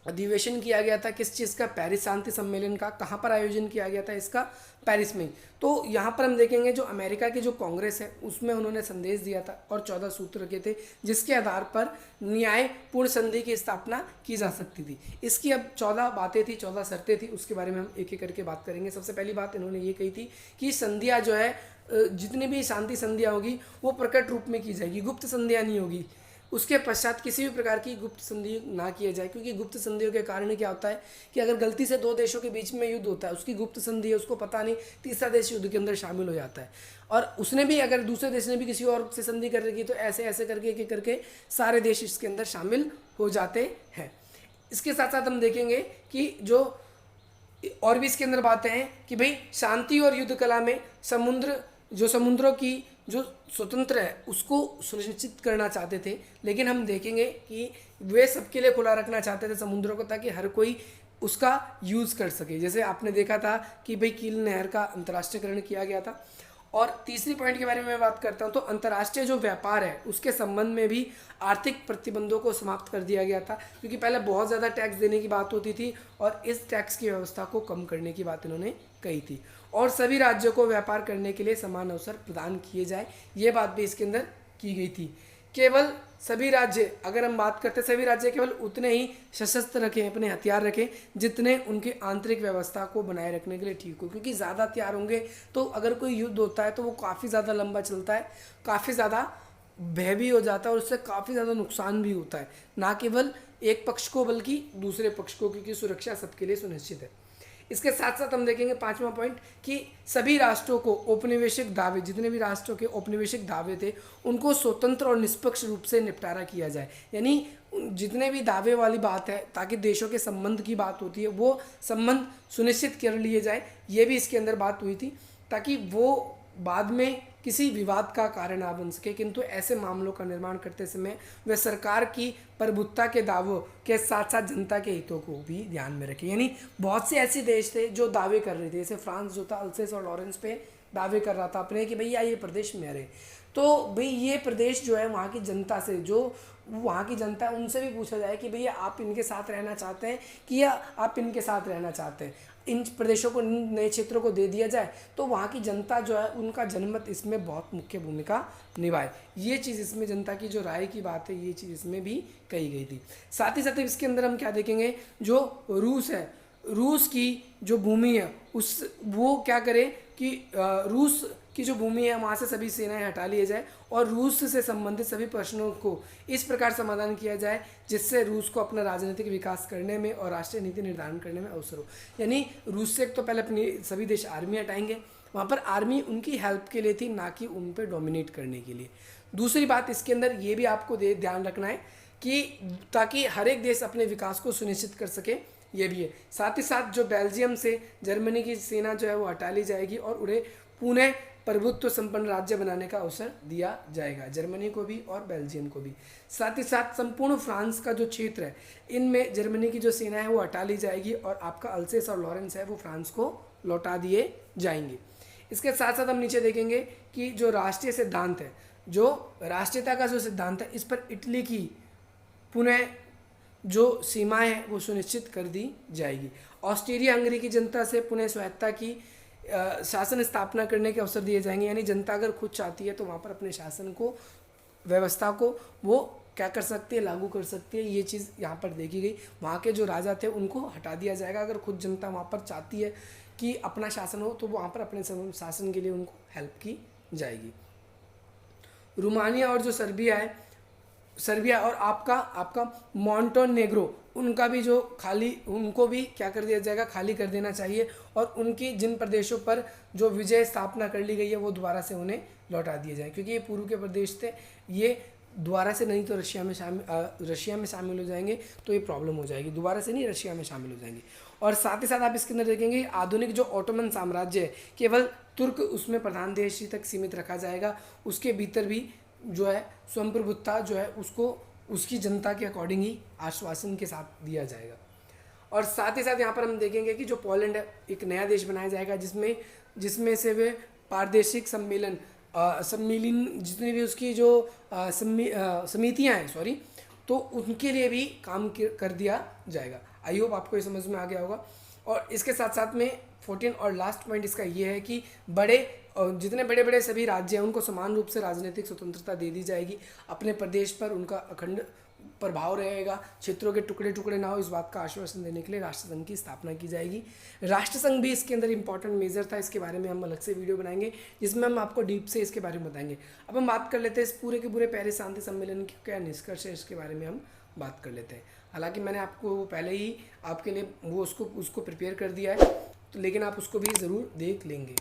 अधिवेशन किया गया था किस चीज़ का, पेरिस शांति सम्मेलन का। कहाँ पर आयोजन किया गया था इसका, पेरिस में। तो यहाँ पर हम देखेंगे जो अमेरिका की जो कांग्रेस है उसमें उन्होंने संदेश दिया था और 14 सूत्र रखे थे, जिसके आधार पर न्यायपूर्ण संधि की स्थापना की जा सकती थी। इसकी अब 14 बातें थी, 14 शर्तें थी, उसके बारे में हम एक एक करके बात करेंगे। सबसे पहली बात इन्होंने ये कही थी कि संधियाँ जो है, जितनी भी शांति संधियाँ होगी वो प्रकट रूप में की जाएगी, गुप्त संधियाँ नहीं होगी। उसके पश्चात किसी भी प्रकार की गुप्त संधि ना किया जाए, क्योंकि गुप्त संधियों के कारण क्या होता है कि अगर गलती से 2 देशों के बीच में युद्ध होता है, उसकी गुप्त संधि है, उसको पता नहीं, तीसरा देश युद्ध के अंदर शामिल हो जाता है, और उसने भी, अगर दूसरे देश ने भी किसी और से संधि कर रखी, तो ऐसे ऐसे करके एक एक करके सारे देश इसके अंदर शामिल हो जाते हैं। इसके साथ साथ हम देखेंगे कि जो और भी इसके अंदर बातें हैं कि भाई शांति और युद्ध कला में समुद्रों की जो स्वतंत्र है उसको सुनिश्चित करना चाहते थे, लेकिन हम देखेंगे कि वे सबके लिए खुला रखना चाहते थे समुद्रों को, ताकि हर कोई उसका यूज़ कर सके। जैसे आपने देखा था कि भाई कील नहर का अंतर्राष्ट्रीयकरण किया गया था, और तीसरी पॉइंट के बारे में मैं बात करता हूँ तो अंतर्राष्ट्रीय जो व्यापार है उसके संबंध में भी आर्थिक प्रतिबंधों को समाप्त कर दिया गया था, क्योंकि पहले बहुत ज़्यादा टैक्स देने की बात होती थी और इस टैक्स की व्यवस्था को कम करने की बात इन्होंने कही थी। और सभी राज्यों को व्यापार करने के लिए समान अवसर प्रदान किए जाए, ये बात भी इसके अंदर की गई थी। केवल सभी राज्य, अगर हम बात करते हैं सभी राज्य केवल उतने ही सशस्त्र रखें, अपने हथियार रखें जितने उनकी आंतरिक व्यवस्था को बनाए रखने के लिए ठीक हो, क्योंकि ज़्यादा हथियार होंगे तो अगर कोई युद्ध होता है तो वो काफ़ी ज़्यादा लंबा चलता है, काफ़ी ज़्यादा भय भी हो जाता है और उससे काफ़ी ज़्यादा नुकसान भी होता है, ना केवल एक पक्ष को बल्कि दूसरे पक्ष को, क्योंकि सुरक्षा सबके लिए सुनिश्चित है। इसके साथ साथ हम देखेंगे पांचवा पॉइंट कि सभी राष्ट्रों को औपनिवेशिक दावे, जितने भी राष्ट्रों के औपनिवेशिक दावे थे उनको स्वतंत्र और निष्पक्ष रूप से निपटारा किया जाए, यानी जितने भी दावे वाली बात है ताकि देशों के संबंध की बात होती है वो संबंध सुनिश्चित कर लिए जाए, ये भी इसके अंदर बात हुई थी, ताकि वो बाद में किसी विवाद का कारण ना बन सके। किंतु ऐसे मामलों का निर्माण करते समय वे सरकार की प्रभुत्ता के दावों के साथ साथ जनता के हितों को भी ध्यान में रखें। यानी बहुत से ऐसे देश थे जो दावे कर रहे थे, जैसे फ्रांस जो था अल्सेस और लॉरेंस पे दावे कर रहा था अपने कि भैया ये प्रदेश मेरे, तो भाई ये प्रदेश जो है वहाँ की जनता से, जो वहाँ की जनता है उनसे भी पूछा जाए कि भैया आप इनके साथ रहना चाहते हैं कि या आप इनके साथ रहना चाहते हैं, इन प्रदेशों को, नए क्षेत्रों को दे दिया जाए, तो वहाँ की जनता जो है उनका जनमत इसमें बहुत मुख्य भूमिका निभाए। ये चीज़ इसमें जनता की जो राय की बात है ये चीज़ इसमें भी कही गई थी। साथ ही साथ इसके अंदर हम क्या देखेंगे, जो रूस है, रूस की जो भूमि है उस वो क्या करे कि रूस की जो भूमि है वहाँ से सभी सेनाएं हटा लिए जाए और रूस से संबंधित सभी प्रश्नों को इस प्रकार समाधान किया जाए जिससे रूस को अपना राजनीतिक विकास करने में और राष्ट्रीय नीति निर्धारण करने में अवसर हो। यानी रूस से तो पहले अपनी सभी देश आर्मी हटाएंगे, वहाँ पर आर्मी उनकी हेल्प के लिए थी, ना कि उन पर डोमिनेट करने के लिए। दूसरी बात इसके अंदर ये भी आपको ध्यान रखना है कि ताकि हर एक देश अपने विकास को सुनिश्चित कर सके, ये भी है। साथ ही साथ जो बेल्जियम से जर्मनी की सेना जो है वो हटा ली जाएगी और उन्हें पुणे प्रभुत्व संपन्न राज्य बनाने का अवसर दिया जाएगा, जर्मनी को भी और बेल्जियम को भी। साथ ही साथ संपूर्ण फ्रांस का जो क्षेत्र है इनमें जर्मनी की जो सेना है वो हटा ली जाएगी और आपका अल्सेस और लॉरेंस है वो फ्रांस को लौटा दिए जाएंगे। इसके साथ साथ हम नीचे देखेंगे कि जो राष्ट्रीय सिद्धांत है, जो राष्ट्रीयता का जो सिद्धांत है, इस पर इटली की पुनः जो सीमाएं हैं वो सुनिश्चित कर दी जाएगी। ऑस्ट्रिया हंगरी की जनता से पुनः स्वायत्ता की शासन स्थापना करने के अवसर दिए जाएंगे, यानी जनता अगर खुद चाहती है तो वहाँ पर अपने शासन को, व्यवस्था को वो क्या कर सकती है, लागू कर सकती है। ये चीज़ यहाँ पर देखी गई। वहाँ के जो राजा थे उनको हटा दिया जाएगा, अगर खुद जनता वहाँ पर चाहती है कि अपना शासन हो तो वहाँ पर अपने शासन के लिए उनको हेल्प की जाएगी। रोमानिया और जो सर्बिया है, सर्बिया और आपका मॉन्टेनेग्रो, उनका भी जो खाली, उनको भी क्या कर दिया जाएगा, खाली कर देना चाहिए और उनकी जिन प्रदेशों पर जो विजय स्थापना कर ली गई है वो दोबारा से उन्हें लौटा दिए जाए, क्योंकि ये पूर्व के प्रदेश थे, ये दोबारा से नहीं तो रशिया में शामिल हो जाएंगे तो ये प्रॉब्लम हो जाएगी, दोबारा से नहीं रशिया में शामिल हो जाएंगे। और साथ ही साथ आप इसके अंदर देखेंगे आधुनिक जो ऑटोमन साम्राज्य है केवल तुर्क उसमें प्रधान देश ही तक सीमित रखा जाएगा, उसके भीतर भी जो है स्वयंप्रभुत्ता जो है उसको उसकी जनता के अकॉर्डिंग ही आश्वासन के साथ दिया जाएगा। और साथ ही साथ यहाँ पर हम देखेंगे कि जो पोलैंड है एक नया देश बनाया जाएगा जिसमें से वे प्रादेशिक सम्मेलन जितनी भी उसकी जो समितियाँ हैं तो उनके लिए भी काम कर दिया जाएगा। आई होप आपको ये समझ में आ गया होगा। और इसके साथ साथ में 14 और लास्ट पॉइंट इसका ये है कि जितने बड़े बड़े सभी राज्य हैं उनको समान रूप से राजनीतिक स्वतंत्रता दे दी जाएगी, अपने प्रदेश पर उनका अखंड प्रभाव रहेगा, क्षेत्रों के टुकड़े टुकड़े ना हो, इस बात का आश्वासन देने के लिए राष्ट्रसंघ की स्थापना की जाएगी। राष्ट्रसंघ भी इसके अंदर इंपॉर्टेंट मेजर था, इसके बारे में हम अलग से वीडियो बनाएंगे जिसमें हम आपको डीप से इसके बारे में बताएंगे। अब हम बात कर लेते हैं इस पूरे के पूरे पेरिस शांति सम्मेलन की क्या निष्कर्ष है, इसके बारे में हम बात कर लेते हैं। हालांकि मैंने आपको पहले ही आपके लिए वो उसको प्रिपेयर कर दिया है, तो लेकिन आप उसको भी ज़रूर देख लेंगे।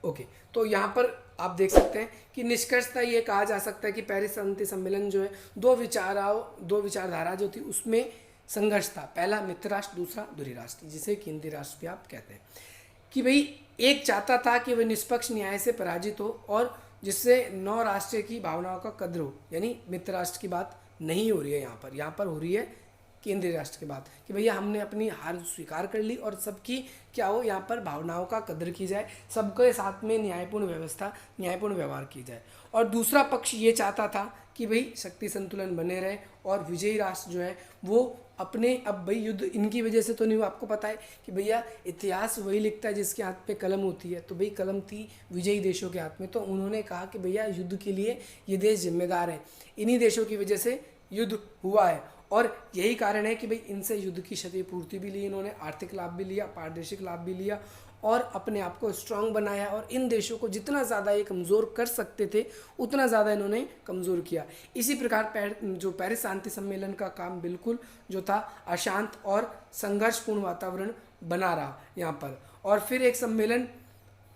ओके, तो यहाँ पर आप देख सकते हैं कि निष्कर्षतः ये कहा जा सकता है कि पेरिस शांति सम्मेलन जो है दो विचारधारा जो थी उसमें संघर्ष था। पहला मित्र राष्ट्र, दूसरा धुरी राष्ट्र, जिसे केंद्रीय राष्ट्र भी आप कहते हैं, कि भाई एक चाहता था कि वह निष्पक्ष न्याय से पराजित हो और जिससे नौ राष्ट्र की भावनाओं का कद्र हो, यानी मित्र राष्ट्र की बात नहीं हो रही है यहाँ पर हो रही है केंद्रीय राष्ट्र के बाद कि भैया हमने अपनी हार स्वीकार कर ली और सबकी क्या हो यहाँ पर भावनाओं का कदर की जाए, सबके साथ में न्यायपूर्ण व्यवस्था, न्यायपूर्ण व्यवहार की जाए। और दूसरा पक्ष ये चाहता था कि भाई शक्ति संतुलन बने रहे और विजयी राष्ट्र जो है वो अपने, अब भाई युद्ध इनकी वजह से तो नहीं हुआ, आपको पता है कि भैया इतिहास वही लिखता है जिसके हाथ पे कलम होती है, तो भाई कलम थी विजयी देशों के हाथ में, तो उन्होंने कहा कि भैया युद्ध के लिए ये देश जिम्मेदार है, इन्हीं देशों की वजह से युद्ध हुआ है और यही कारण है कि भाई इनसे युद्ध की क्षतिपूर्ति भी ली इन्होंने, आर्थिक लाभ भी लिया, पारदर्शिक लाभ भी लिया और अपने आप को स्ट्रांग बनाया और इन देशों को जितना ज़्यादा ये कमज़ोर कर सकते थे उतना ज़्यादा इन्होंने कमज़ोर किया। इसी प्रकार जो पेरिस शांति सम्मेलन का काम बिल्कुल जो था अशांत और संघर्षपूर्ण वातावरण बना रहा यहाँ पर, और फिर एक सम्मेलन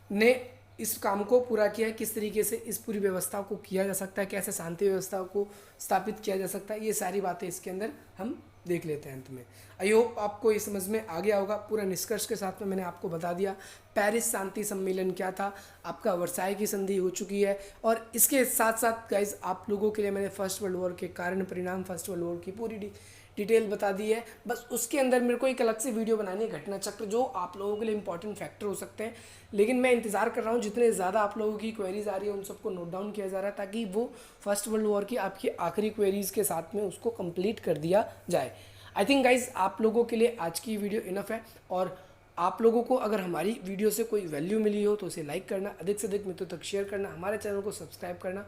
ने इस काम को पूरा किया है, किस तरीके से इस पूरी व्यवस्था को किया जा सकता है, कैसे शांति व्यवस्था को स्थापित किया जा सकता है, ये सारी बातें इसके अंदर हम देख लेते हैं अंत में। आई होप आपको ये समझ में आ गया होगा। पूरा निष्कर्ष के साथ में मैंने आपको बता दिया पेरिस शांति सम्मेलन क्या था, आपका वर्साई की संधि हो चुकी है और इसके साथ साथ गाइज आप लोगों के लिए मैंने फर्स्ट वर्ल्ड वॉर के कारण परिणाम, फर्स्ट वर्ल्ड वॉर की पूरी डिटेल बता दी है। बस उसके अंदर मेरे को एक अलग से वीडियो बनानी है, घटना चक्र, जो आप लोगों के लिए इंपॉर्टेंट फैक्टर हो सकते हैं, लेकिन मैं इंतजार कर रहा हूँ जितने ज़्यादा आप लोगों की क्वेरीज आ रही है उन सबको नोट डाउन किया जा रहा है ताकि वो फर्स्ट वर्ल्ड वॉर की आपकी आखिरी क्वेरीज के साथ में उसको कंप्लीट कर दिया जाए। आई थिंक गाइज आप लोगों के लिए आज की वीडियो इनफ है और आप लोगों को अगर हमारी वीडियो से कोई वैल्यू मिली हो तो उसे लाइक करना, अधिक से अधिक मित्रों तक शेयर करना, हमारे चैनल को सब्सक्राइब करना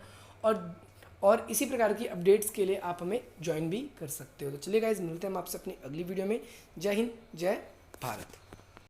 और इसी प्रकार की अपडेट्स के लिए आप हमें ज्वाइन भी कर सकते हो। तो चलिए गाइज मिलते हैं हम आपसे अपनी अगली वीडियो में। जय हिंद, जय भारत।